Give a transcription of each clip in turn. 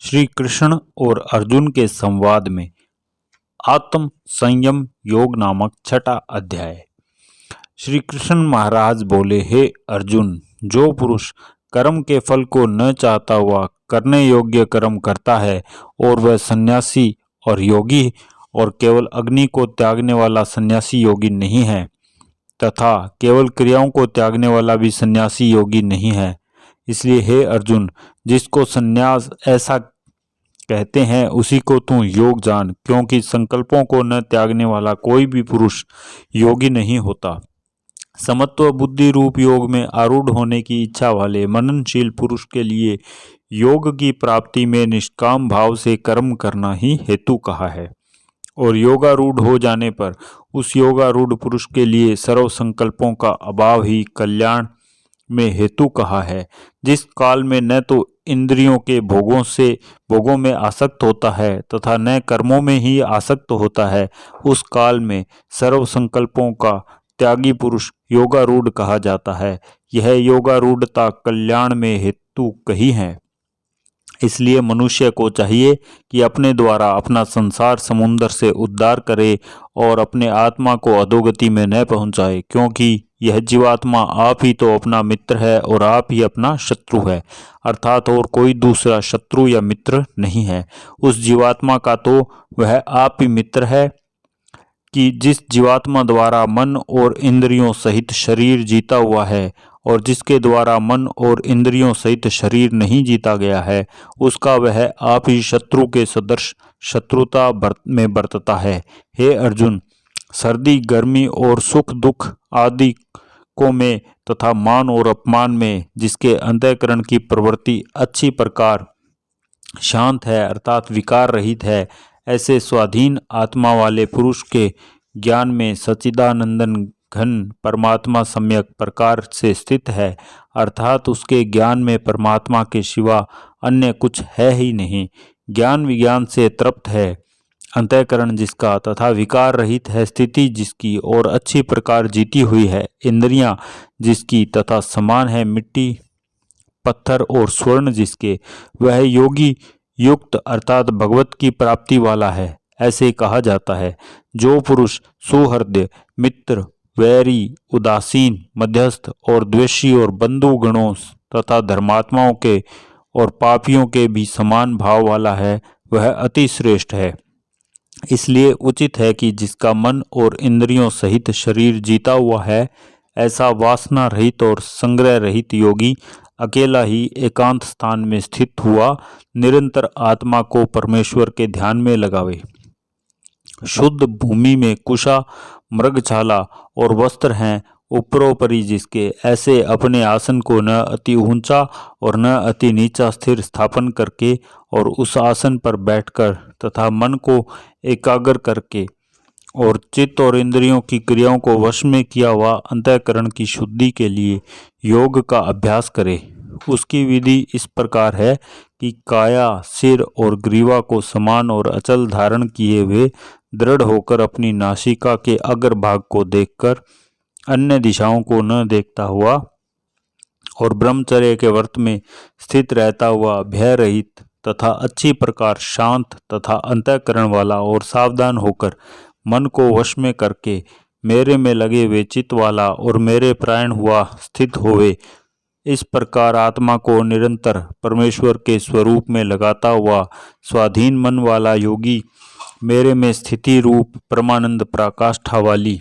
श्री कृष्ण और अर्जुन के संवाद में आत्म संयम योग नामक छठा अध्याय। श्री कृष्ण महाराज बोले, हे अर्जुन, जो पुरुष कर्म के फल को न चाहता हुआ करने योग्य कर्म करता है और वह सन्यासी और योगी और केवल अग्नि को त्यागने वाला सन्यासी योगी नहीं है तथा केवल क्रियाओं को त्यागने वाला भी सन्यासी योगी नहीं है। इसलिए हे अर्जुन, जिसको सन्यास ऐसा कहते हैं उसी को तू योग जान, क्योंकि संकल्पों को न त्यागने वाला कोई भी पुरुष योगी नहीं होता। समत्व बुद्धि रूप योग में आरूढ़ होने की इच्छा वाले मननशील पुरुष के लिए योग की प्राप्ति में निष्काम भाव से कर्म करना ही हेतु कहा है, और योगारूढ़ हो जाने पर उस योगारूढ़ पुरुष के लिए सर्व संकल्पों का अभाव ही कल्याण में हेतु कहा है। जिस काल में न तो इंद्रियों के भोगों में आसक्त होता है तथा न कर्मों में ही आसक्त होता है, उस काल में सर्व संकल्पों का त्यागी पुरुष योगारूढ़ कहा जाता है। यह योगारूढ़ता कल्याण में हेतु कही है। इसलिए मनुष्य को चाहिए कि अपने द्वारा अपना संसार समुद्र से उद्धार करे और अपने आत्मा को अधोगति में न पहुंचाए, क्योंकि यह जीवात्मा आप ही तो अपना मित्र है और आप ही अपना शत्रु है, अर्थात और कोई दूसरा शत्रु या मित्र नहीं है। उस जीवात्मा का तो वह आप ही मित्र है कि जिस जीवात्मा द्वारा मन और इंद्रियों सहित शरीर जीता हुआ है, और जिसके द्वारा मन और इंद्रियों सहित शरीर नहीं जीता गया है, उसका वह आप ही शत्रु के सदृश शत्रुता में बरतता है। हे अर्जुन, सर्दी गर्मी और सुख दुख आदि को में तथा मान और अपमान में जिसके अंतःकरण की प्रवृत्ति अच्छी प्रकार शांत है अर्थात विकार रहित है, ऐसे स्वाधीन आत्मा वाले पुरुष के ज्ञान में सच्चिदानंदन घन परमात्मा सम्यक प्रकार से स्थित है, अर्थात उसके ज्ञान में परमात्मा के सिवा अन्य कुछ है ही नहीं। ज्ञान विज्ञान से तृप्त है अंतःकरण जिसका तथा विकार रहित है स्थिति जिसकी और अच्छी प्रकार जीती हुई है इंद्रियां जिसकी तथा समान है मिट्टी पत्थर और स्वर्ण जिसके, वह योगी युक्त अर्थात भगवत की प्राप्ति वाला है, ऐसे कहा जाता है। जो पुरुष सुहृदय मित्र वैरी उदासीन मध्यस्थ और द्वेषी और बंधु गणों तथा धर्मात्माओं के और पापियों के भी समान भाव वाला है, वह अति श्रेष्ठ है। इसलिए उचित है कि जिसका मन और इंद्रियों सहित शरीर जीता हुआ है, ऐसा वासना रहित और संग्रह रहित योगी अकेला ही एकांत स्थान में स्थित हुआ निरंतर आत्मा को परमेश्वर के ध्यान में लगावे। शुद्ध भूमि में कुशा मृगछाला और वस्त्र हैं उपरोपरि जिसके, ऐसे अपने आसन को न अति ऊंचा और न अति नीचा स्थिर स्थापन करके और उस आसन पर बैठकर तथा मन को एकाग्र करके और चित्त और इंद्रियों की क्रियाओं को वश में किया हुआ अंतःकरण की शुद्धि के लिए योग का अभ्यास करे। उसकी विधि इस प्रकार है कि काया सिर और ग्रीवा को समान और अचल धारण किए हुए दृढ़ होकर अपनी नासिका के अग्रभाग को देखकर अन्य दिशाओं को न देखता हुआ और ब्रह्मचर्य के व्रत में स्थित रहता हुआ भय रहित तथा अच्छी प्रकार शांत तथा अंतःकरण वाला और सावधान होकर मन को वश में करके मेरे में लगे हुए चित्त वाला और मेरे प्राण हुआ स्थित होवे, इस प्रकार आत्मा को निरंतर परमेश्वर के स्वरूप में लगाता हुआ स्वाधीन मन वाला योगी मेरे में स्थिति रूप परमानंद प्रकाष्ठा वाली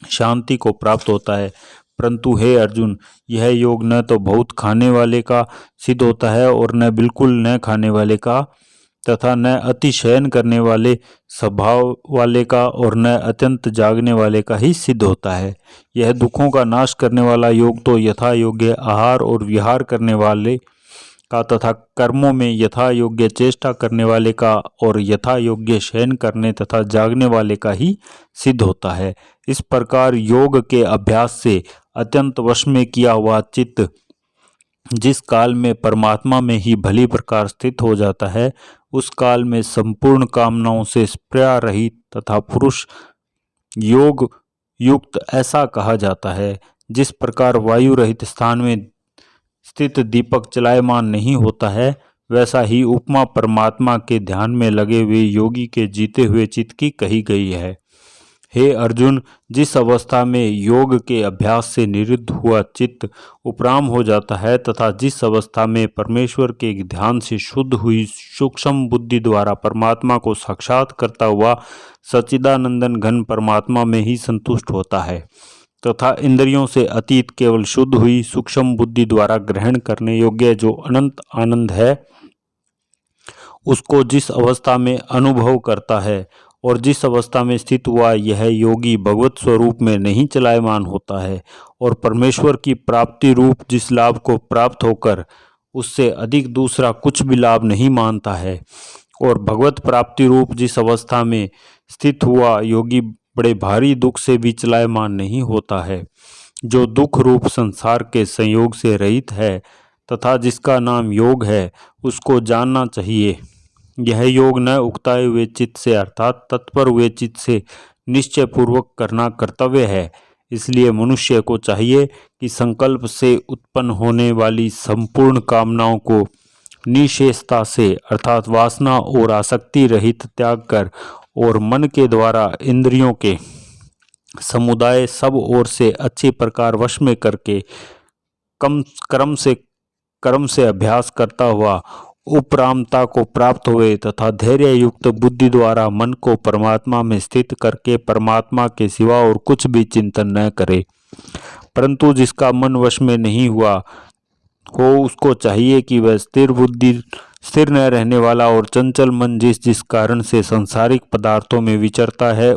शांति को प्राप्त होता है। परंतु हे अर्जुन, यह योग न तो बहुत खाने वाले का सिद्ध होता है और न बिल्कुल न खाने वाले का तथा न अति शयन करने वाले स्वभाव वाले का और न अत्यंत जागने वाले का ही सिद्ध होता है। यह दुखों का नाश करने वाला योग तो यथा योग्य आहार और विहार करने वाले का तथा कर्मों में यथा योग्य चेष्टा करने वाले का और यथा योग्य शयन करने तथा जागने वाले का ही सिद्ध होता है। इस प्रकार योग के अभ्यास से अत्यंत वश में किया हुआ चित्त जिस काल में परमात्मा में ही भली प्रकार स्थित हो जाता है, उस काल में संपूर्ण कामनाओं से स्पृहा रहित तथा पुरुष योग युक्त ऐसा कहा जाता है। जिस प्रकार वायु रहित स्थान में स्थित दीपक चलायमान नहीं होता है, वैसा ही उपमा परमात्मा के ध्यान में लगे हुए योगी के जीते हुए चित्त की कही गई है। हे अर्जुन, जिस अवस्था में योग के अभ्यास से निरुद्ध हुआ चित्त उपराम हो जाता है तथा जिस अवस्था में परमेश्वर के ध्यान से शुद्ध हुई सूक्ष्म बुद्धि द्वारा परमात्मा को साक्षात करता हुआ सच्चिदानंदन घन परमात्मा में ही संतुष्ट होता है तथा इंद्रियों से अतीत केवल शुद्ध हुई सूक्ष्म बुद्धि द्वारा ग्रहण करने योग्य जो अनंत आनंद है, उसको जिस अवस्था में अनुभव करता है और जिस अवस्था में स्थित हुआ यह योगी भगवत स्वरूप में नहीं चलायमान होता है और परमेश्वर की प्राप्ति रूप जिस लाभ को प्राप्त होकर उससे अधिक दूसरा कुछ भी लाभ नहीं मानता है, और भगवत प्राप्ति रूप जिस अवस्था में स्थित हुआ योगी बड़े भारी दुख से भी चलायमान नहीं होता है, जो दुख रूप संसार के संयोग से रहित है तथा जिसका नाम योग है, उसको जानना चाहिए। यह योग न उकताए हुए चित्त से अर्थात तत्पर हुए चित्त से निश्चय पूर्वक करना कर्तव्य है। इसलिए मनुष्य को चाहिए कि संकल्प से उत्पन्न होने वाली संपूर्ण कामनाओं को निशेषता से अर्थात वासना और आसक्ति रहित त्याग कर और मन के द्वारा इंद्रियों के समुदाय सब ओर से अच्छी प्रकार वश में करके कर्म से अभ्यास करता हुआ उपरामता को प्राप्त हुए तथा धैर्य युक्त बुद्धि द्वारा मन को परमात्मा में स्थित करके परमात्मा के सिवा और कुछ भी चिंतन न करे। परंतु जिसका मन वश में नहीं हुआ हो उसको चाहिए कि वह स्थिर न रहने वाला और चंचल मन जिस कारण से सांसारिक पदार्थों में विचरता है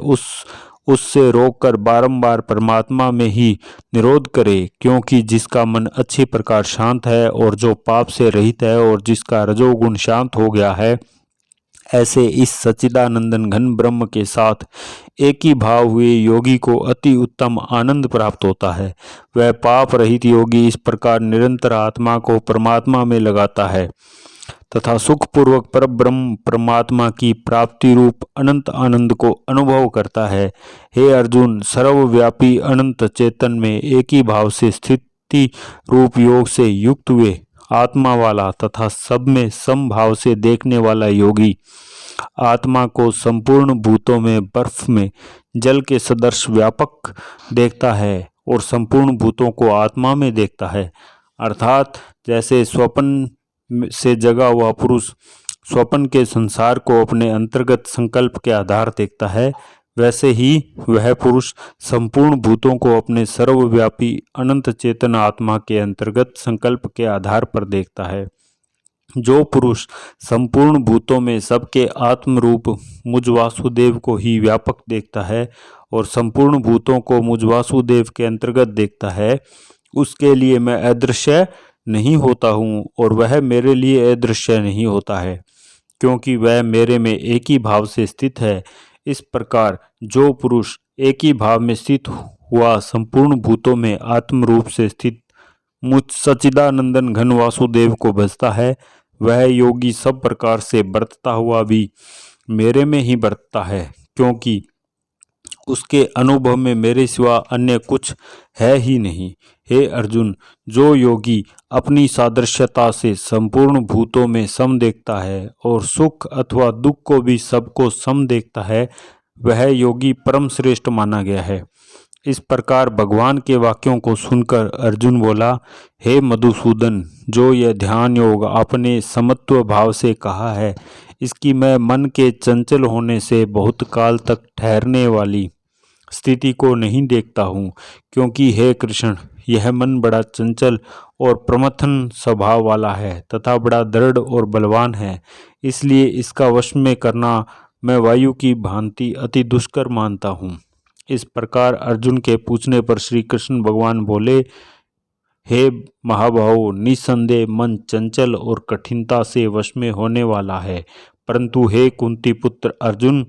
उससे रोककर बारंबार परमात्मा में ही निरोध करे, क्योंकि जिसका मन अच्छी प्रकार शांत है और जो पाप से रहित है और जिसका रजोगुण शांत हो गया है, ऐसे इस सच्चिदानंदन घन ब्रह्म के साथ एक ही भाव हुए योगी को अति उत्तम आनंद प्राप्त होता है। वह पाप रहित योगी इस प्रकार निरंतर आत्मा को परमात्मा में लगाता है तथा सुखपूर्वक परब्रह्म परमात्मा की प्राप्ति रूप अनंत आनंद को अनुभव करता है। हे अर्जुन, सर्वव्यापी अनंत चेतन में एक ही भाव से स्थिति रूप योग से युक्त हुए आत्मा वाला तथा सब में समभाव से देखने वाला योगी आत्मा को संपूर्ण भूतों में बर्फ में जल के सदृश व्यापक देखता है और संपूर्ण भूतों को आत्मा में देखता है। अर्थात जैसे स्वप्न से जगा हुआ पुरुष स्वप्न के संसार को अपने अंतर्गत संकल्प के आधार देखता है, वैसे ही वह पुरुष संपूर्ण भूतों को अपने सर्वव्यापी अनंत चेतन आत्मा के अंतर्गत संकल्प के आधार पर देखता है। जो पुरुष संपूर्ण भूतों में सबके आत्म रूप मुझ वासुदेव को ही व्यापक देखता है और संपूर्ण भूतों को मुझ वासुदेव के अंतर्गत देखता है, उसके लिए मैं अदृश्य नहीं होता हूँ और वह मेरे लिए अदृश्य नहीं होता है, क्योंकि वह मेरे में एक ही भाव से स्थित है। इस प्रकार जो पुरुष एक ही भाव में स्थित हुआ संपूर्ण भूतों में आत्म रूप से स्थित मुझ सच्चिदानंदन घन वासुदेव को भजता है, वह योगी सब प्रकार से बरतता हुआ भी मेरे में ही बरतता है, क्योंकि उसके अनुभव में मेरे सिवा अन्य कुछ है ही नहीं। हे अर्जुन, जो योगी अपनी सादृश्यता से संपूर्ण भूतों में सम देखता है और सुख अथवा दुख को भी सबको सम देखता है, वह योगी परम श्रेष्ठ माना गया है। इस प्रकार भगवान के वाक्यों को सुनकर अर्जुन बोला, हे मधुसूदन, जो यह ध्यान योग आपने समत्व भाव से कहा है, इसकी मैं मन के चंचल होने से बहुत काल तक ठहरने वाली स्थिति को नहीं देखता हूँ, क्योंकि हे कृष्ण, यह मन बड़ा चंचल और प्रमथन स्वभाव वाला है तथा बड़ा दृढ़ और बलवान है। इसलिए इसका वश में करना मैं वायु की भांति अति दुष्कर मानता हूँ। इस प्रकार अर्जुन के पूछने पर श्री कृष्ण भगवान बोले, हे महाबाहो, निसंदेह मन चंचल और कठिनता से वश में होने वाला है, परंतु हे कुंती पुत्र अर्जुन,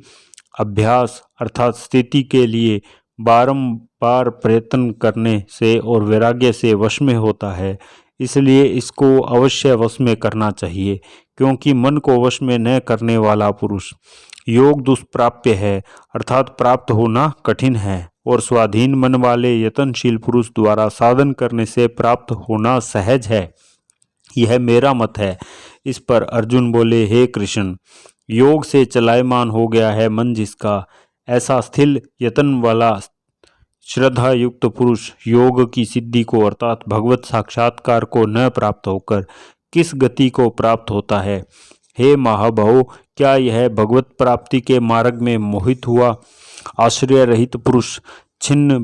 अभ्यास अर्थात स्थिति के लिए बारंबार प्रयत्न करने से और वैराग्य से वश में होता है। इसलिए इसको अवश्य वश में करना चाहिए, क्योंकि मन को वश में न करने वाला पुरुष योग दुष्प्राप्य है, अर्थात प्राप्त होना कठिन है, और स्वाधीन मन वाले यत्नशील पुरुष द्वारा साधन करने से प्राप्त होना सहज है। यह मेरा मत है। इस पर अर्जुन बोले, हे कृष्ण, योग से चलायमान हो गया है मन जिसका, ऐसा स्थिर यतन वाला श्रद्धा युक्त पुरुष योग की सिद्धि को अर्थात भगवत साक्षात्कार को न प्राप्त होकर किस गति को प्राप्त होता है। हे महाबाहो, क्या यह भगवत प्राप्ति के मार्ग में मोहित हुआ आश्रय रहित पुरुष छिन्न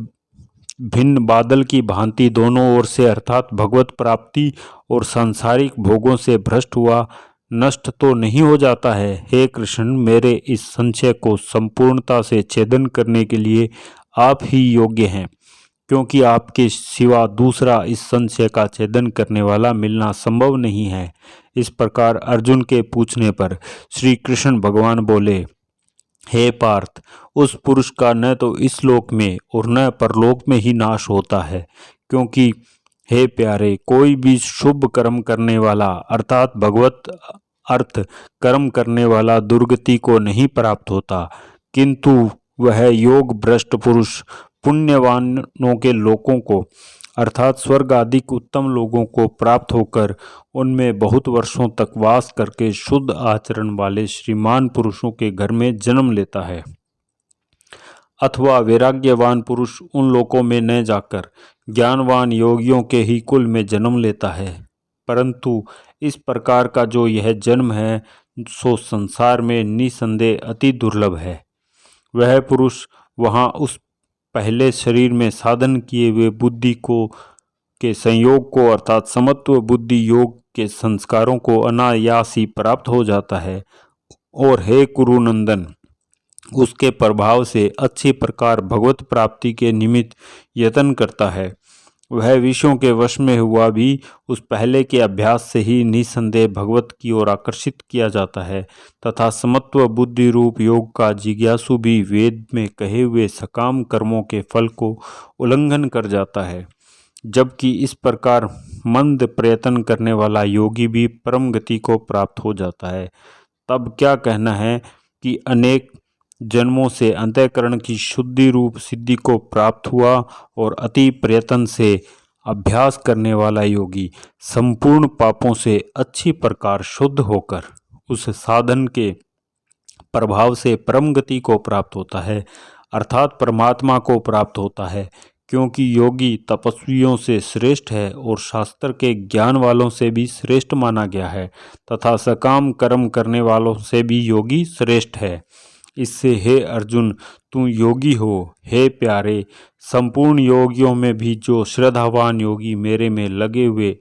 भिन्न बादल की भांति दोनों ओर से अर्थात भगवत प्राप्ति और सांसारिक भोगों से भ्रष्ट हुआ नष्ट तो नहीं हो जाता है। हे कृष्ण, मेरे इस संशय को संपूर्णता से छेदन करने के लिए आप ही योग्य हैं, क्योंकि आपके सिवा दूसरा इस संशय का छेदन करने वाला मिलना संभव नहीं है। इस प्रकार अर्जुन के पूछने पर श्री कृष्ण भगवान बोले, हे पार्थ, उस पुरुष का न तो इस लोक में और न परलोक में ही नाश होता है, क्योंकि हे प्यारे, कोई भी शुभ कर्म करने वाला अर्थात भगवत अर्थ कर्म करने वाला दुर्गति को नहीं प्राप्त होता, किंतु वह योग भ्रष्ट पुरुष पुण्यवानों के लोकों को अर्थात स्वर्ग आदि उत्तम लोगों को प्राप्त होकर उनमें बहुत वर्षों तक वास करके शुद्ध आचरण वाले श्रीमान पुरुषों के घर में जन्म लेता है। अथवा वैराग्यवान पुरुष उन लोकों में न जाकर ज्ञानवान योगियों के ही कुल में जन्म लेता है। परंतु इस प्रकार का जो यह जन्म है सो संसार में निसंदेह अति दुर्लभ है। वह पुरुष वहाँ उस पहले शरीर में साधन किए हुए बुद्धि को के संयोग को अर्थात समत्व बुद्धि योग के संस्कारों को अनायास ही प्राप्त हो जाता है। और हे कुरुनंदन, उसके प्रभाव से अच्छी प्रकार भगवत प्राप्ति के निमित्त यत्न करता है। वह विषयों के वश में हुआ भी उस पहले के अभ्यास से ही निसंदेह भगवत की ओर आकर्षित किया जाता है तथा समत्व बुद्धि रूप योग का जिज्ञासु भी वेद में कहे हुए सकाम कर्मों के फल को उल्लंघन कर जाता है। जबकि इस प्रकार मंद प्रयत्न करने वाला योगी भी परम गति को प्राप्त हो जाता है। तब क्या कहना है कि अनेक जन्मों से अंतःकरण की शुद्धि रूप सिद्धि को प्राप्त हुआ और अति प्रयत्न से अभ्यास करने वाला योगी संपूर्ण पापों से अच्छी प्रकार शुद्ध होकर उस साधन के प्रभाव से परम गति को प्राप्त होता है अर्थात परमात्मा को प्राप्त होता है। क्योंकि योगी तपस्वियों से श्रेष्ठ है और शास्त्र के ज्ञान वालों से भी श्रेष्ठ माना गया है तथा सकाम कर्म करने वालों से भी योगी श्रेष्ठ है। इससे हे अर्जुन, तू योगी हो। हे प्यारे, संपूर्ण योगियों में भी जो श्रद्धावान योगी मेरे में लगे हुए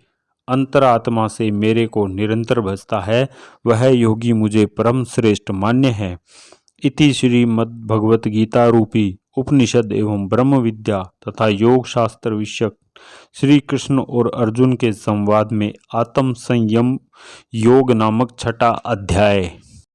अंतरात्मा से मेरे को निरंतर भजता है, वह योगी मुझे परम श्रेष्ठ मान्य है। इति श्रीमद् भगवत गीता रूपी उपनिषद एवं ब्रह्म विद्या तथा योग शास्त्र विषयक श्री कृष्ण और अर्जुन के संवाद में आत्म संयम योग नामक छठा अध्याय।